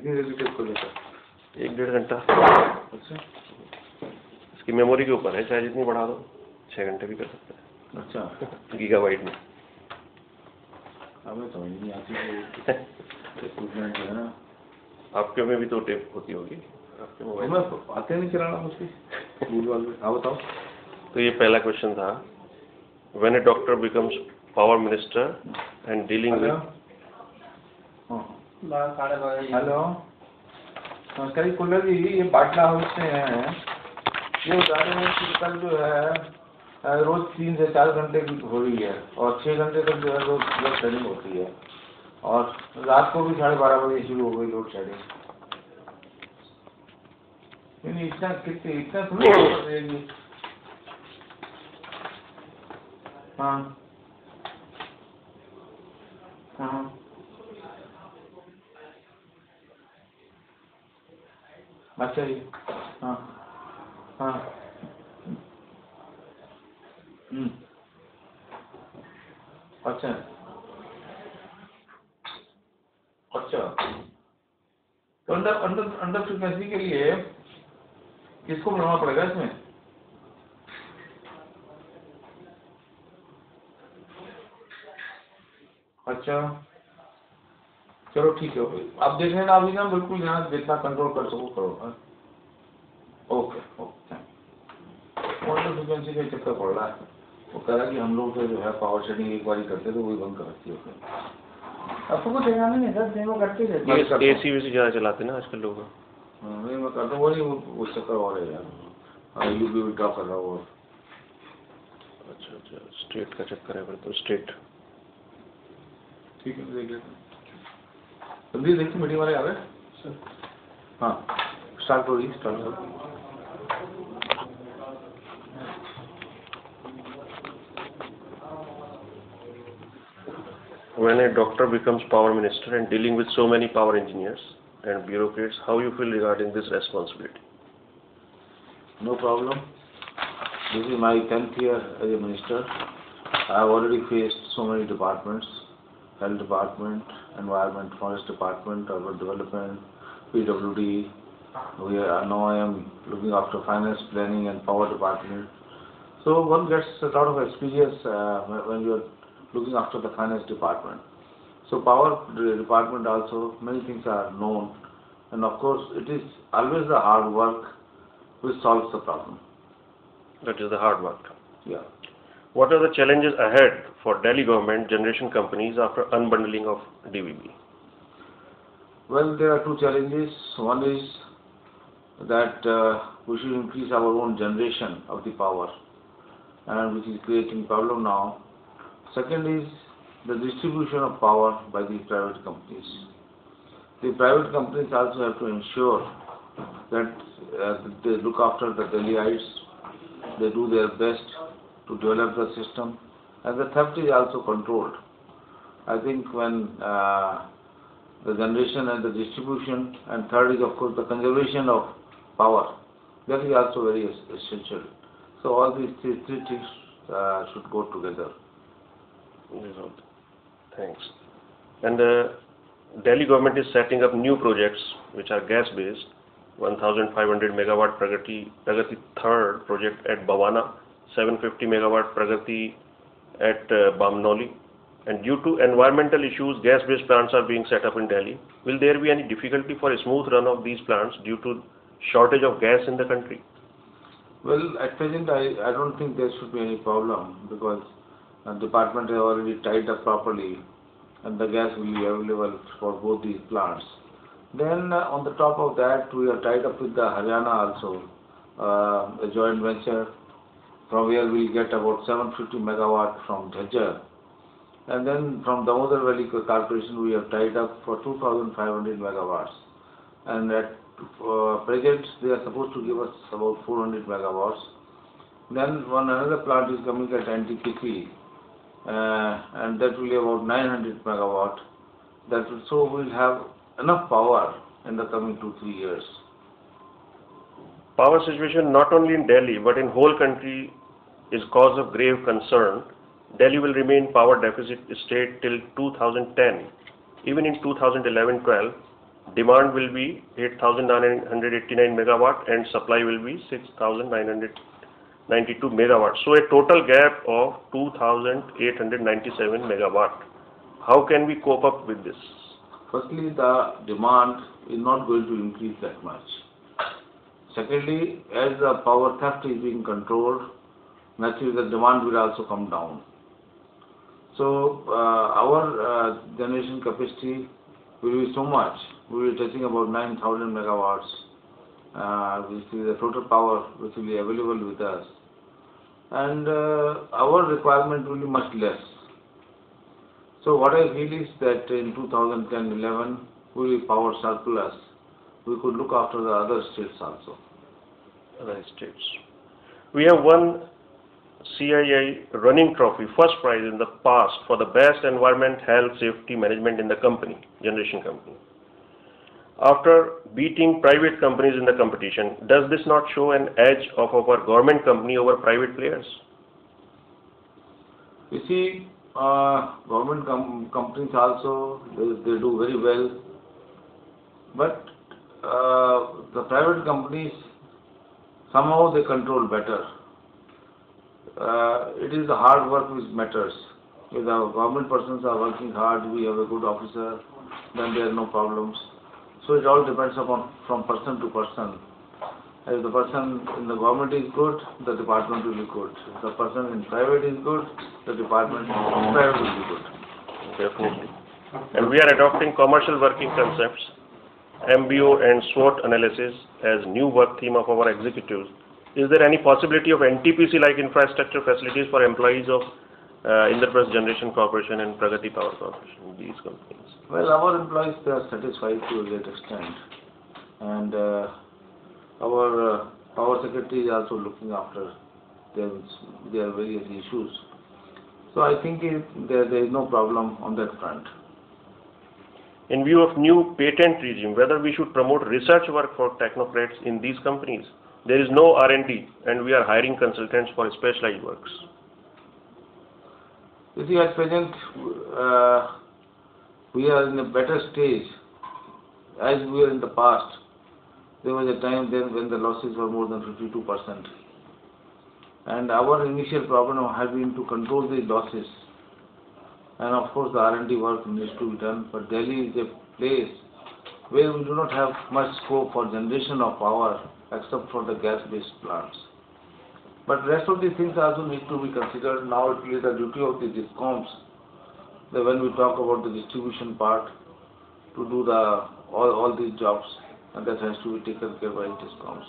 कितनी देर टेप कर लेता? 1-1.5 घंटा। अच्छा, इसकी मेमोरी के ऊपर है, चाहे जितनी बढ़ा दो 6 घंटे भी कर सकते हैं। अच्छा, गीगाबाइट में। हमें समझ नहीं आती इक्विपमेंट है ना। आपके में भी तो टेप होती होगी आपके मोबाइल में? आते नहीं चलाना मुझे। हाँ बताओ। तो ये पहला क्वेश्चन था, when A doctor becomes power minister and dealing with. Hello नमस्कार जी, कुल्लर जी, ये पाटना हाउस से हैं। ये बता रहे हैं कि कल जो है रोज 3 से 4 घंटे की हो रही है और 6 घंटे तक जो है रोज लोड शेडिंग होती है और रात को भी 12:30 बजे शुरू हो गई लोड शेडिंग। नहीं इतना थोड़ी रहेगी। हाँ हाँ अच्छा जी। हाँ हाँ अच्छा अच्छा। तो अंडर अंडर अंडर फ्रीक्वेंसी के लिए किसको बनाना पड़ेगा इसमें? अच्छा चलो ठीक है, आप देख लेना, अभी ना बिल्कुल यहाँ जितना कंट्रोल कर सको करो। Okay okay thank. Under frequency का चक्कर पड़ रहा है, वो कह रहा है कि हम लोग तो जो है पावर शेडिंग एक बार करते थे वही बंद कर रखी है। आपको कुछ लेना नहीं है सर, दिन में करते रहते हैं। एसी वेसी ज़्यादा चलाते हैं ना आजकल लोग। नहीं मैं करता हूँ, वो नहीं वो चक्कर और है यार। यू भी विड्रॉ कर रहा हूँ। अच्छा अच्छा, स्टेट का चक्कर है फिर तो। स्टेट ठीक है, देख लेते हैं। जल्दी देखिए मीटिंग वाले आ गए सर। हाँ स्टार्ट हो रही है, स्टार्ट करो। When a doctor becomes power minister and dealing with so many power engineers and bureaucrats, how you feel regarding this responsibility? No problem. This is my 10th year as a minister. I have already faced so many departments: health department, environment, forest department, urban development, PWD. Now I am looking after finance, planning, and power department. So one gets a lot of experience when you are looking after the finance department. So power department also many things are known, and of course it is always the hard work which solves the problem. That is the hard work. Yeah. What are the challenges ahead for Delhi government generation companies after unbundling of DVB? Well, there are two challenges. One is that we should increase our own generation of the power, and which is creating problem now. Second is the distribution of power by the private companies. The private companies also have to ensure that they look after the Delhiites, they do their best to develop the system, and the theft is also controlled. I think when the generation and the distribution, and third is of course the conservation of power, that is also very essential. So all these three things should go together. Thanks. And Delhi government is setting up new projects which are gas-based. 1,500 megawatt Pragati third project at Bhawana, 750 megawatt Pragati at Bamnoli. And due to environmental issues, gas-based plants are being set up in Delhi. Will there be any difficulty for a smooth run of these plants due to shortage of gas in the country? Well, at present I don't think there should be any problem, because the department has already tied up properly and the gas will be available for both these plants. Then on the top of that, we are tied up with the Haryana also, a joint venture from where we will get about 750 megawatt from Jhajjar. And then from Damodar Valley Corporation we have tied up for 2,500 megawatts. And at present they are supposed to give us about 400 megawatts. Then another plant is coming at NTPC, and that will be about 900 megawatt. So we will have enough power in the coming 2-3 years. Power situation not only in Delhi but in whole country is cause of grave concern. Delhi will remain power deficit state till 2010. Even in 2011-12, demand will be 8,989 megawatt and supply will be 6,992 megawatt. So a total gap of 2,897 megawatt. How can we cope up with this? Firstly, the demand is not going to increase that much. Secondly, as the power theft is being controlled, naturally the demand will also come down. So our generation capacity will be so much. We will be touching about 9,000 megawatts, which is the total power which will be available with us. And our requirement will be much less. So what I feel is that in 2010-11, we will be power surplus. We could look after the other states also. Other states. We have won CII running trophy, first prize in the past for the best environment, health, safety management in the company, generation company. After beating private companies in the competition, does this not show an edge of our government company over private players? You see, government companies also, they do very well. But the private companies, somehow they control better. It is the hard work which matters. If the government persons are working hard, we have a good officer, then there are no problems. So it all depends upon from person to person. If the person in the government is good, the department will be good. If the person in private is good, the department in private will be good. Definitely. And we are adopting commercial working concepts, MBO and SWOT analysis as new work theme of our executives. Is there any possibility of NTPC-like infrastructure facilities for employees of Indraprastha Generation Corporation and Pragati Power Corporation, these companies? Well, our employees, they are satisfied to a great extent. And our power secretary is also looking after their various issues. So I think there is no problem on that front. In view of new patent regime, whether we should promote research work for technocrats in these companies? There is no R&D and we are hiring consultants for specialized works. You see, at present, we are in a better stage. As we were in the past, there was a time then when the losses were more than 52%. And our initial problem had been to control these losses. And of course, the R&D work needs to be done. But Delhi is a place where we do not have much scope for generation of power except for the gas-based plants. But rest of the things also need to be considered. Now it is the duty of the DISCOMs, that when we talk about the distribution part, to do all these jobs, and that has to be taken care by DISCOMs.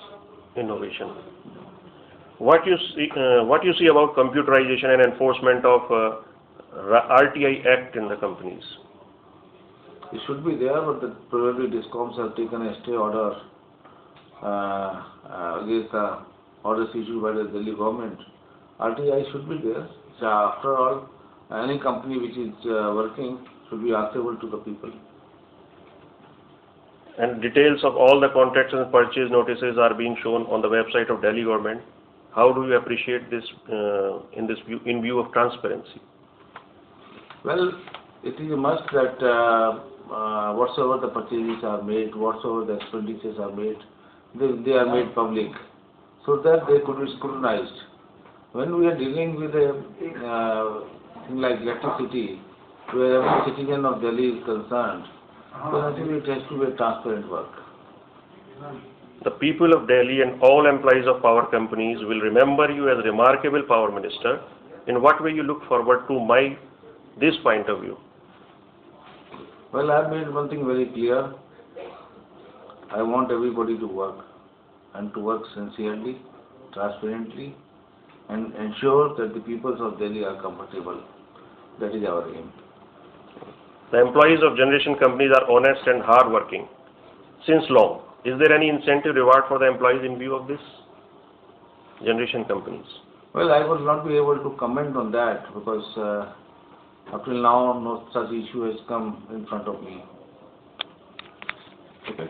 Innovation. What you see about computerization and enforcement of RTI Act in the companies? It should be there, but probably DISCOMs have taken a stay order against the orders issued by the Delhi government. RTI should be there. So after all, any company which is working should be answerable to the people. And details of all the contracts and purchase notices are being shown on the website of Delhi government. How do you appreciate this in view of transparency? Well, it is a must that whatsoever the purchases are made, whatsoever the expenditures are made, they are made public, so that they could be scrutinized. When we are dealing with a thing like electricity, where every citizen of Delhi is concerned, so naturally it has to be a transparent work. The people of Delhi and all employees of power companies will remember you as a remarkable power minister. In what way you look forward to this point of view? Well, I have made one thing very clear. I want everybody to work, and to work sincerely, transparently, and ensure that the peoples of Delhi are comfortable. That is our aim. The employees of generation companies are honest and hard-working since long. Is there any incentive reward for the employees in view of this? Generation companies. Well, I will not be able to comment on that because up till now no such issue has come in front of me. Okay.